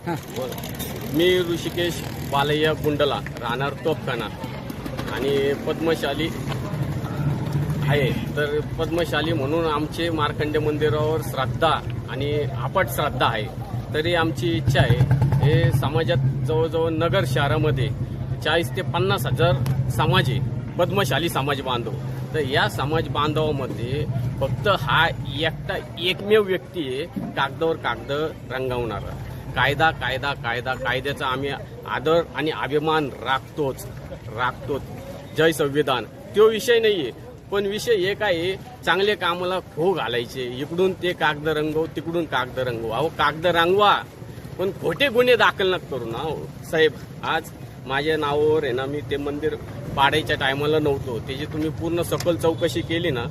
मी ऋषिकेश बालय्या गुंडला राहणार तोपखाना आणि पद्मशाली आहे. तर पद्मशाली म्हणून आमचे मार्कंडे मंदिरावर श्रद्धा आणि अफाट श्रद्धा आहे. तरी आमची इच्छा आहे हे समाजात जवळजवळ नगर शहरामध्ये 40 ते 50 हजार समाज आहे, पद्मशाली समाज बांधव. तर या समाज बांधवामध्ये फक्त हा एकटा एकमेव व्यक्ती आहे कागदावर कागद रंगवणारा. कायदा कायदा कायदा कायद्याचा आम्ही आदर आणि अभिमान राखतोच. जय संविधान तो विषय नाहीये, पण विषय एक आहे चांगले कामाला खो घालायचे. इकडून ते कागद रंगव, तिकडून कागद रंगव. अहो कागद रंगवा, पण खोटे गुन्हे दाखल नका करू ना साहेब. आज माझ्या नावावर आहे ना, मी ते मंदिर पाडायच्या टायमाला नव्हतो. त्याची तुम्ही पूर्ण सखोल चौकशी केली ना,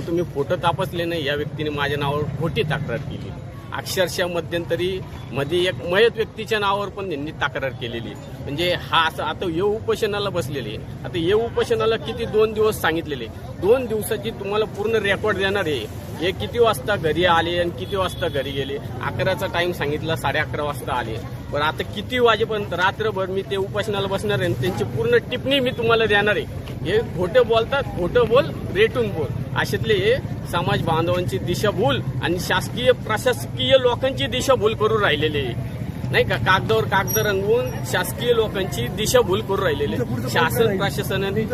तुम्ही फोटो तापसले नाही. या व्यक्तीने माझ्या नावावर खोटी तक्रार केली. अक्षरशः मध्यंतरी मध्ये एक मयत व्यक्तीच्या नावावर पण त्यांनी तक्रार केलेली. म्हणजे हा असं आता ये उपोषणाला बसलेले. आता ये उपोषणाला किती 2 दिवस सांगितलेले. 2 दिवसाची तुम्हाला पूर्ण रेकॉर्ड देणार आहे. हे किती वाजता घरी आले आणि किती वाजता घरी गेले. 11चा टाइम सांगितला, 11:30 वाजता आले. पण आता किती वाजेपर्यंत रात्रभर मी ते उपोषणाला बसणार आहे. त्यांची पूर्ण टिप्पणी मी तुम्हाला देणार आहे. हे खोटं बोलतात, खोटं बोल रेटून बोल, अशातले हे समाज बांधवांची दिशाभूल आणि शासकीय प्रशासकीय लोकांची दिशाभूल करून राहिलेले नाही का. कागदावर कागद रंगवून शासकीय लोकांची दिशाभूल करून राहिलेले. शासन प्रशासनाने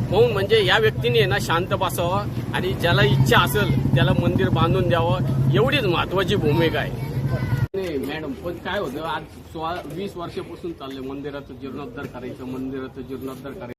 म्हणून म्हणजे या व्यक्तीने ना शांत बसावं आणि ज्याला इच्छा असेल त्याला मंदिर बांधून द्यावं, एवढीच महत्वाची भूमिका आहे. नाही मॅडम, पण काय होतं आज 20 वर्षापासून चाललंय मंदिराचं जीर्णोद्धार करायचं.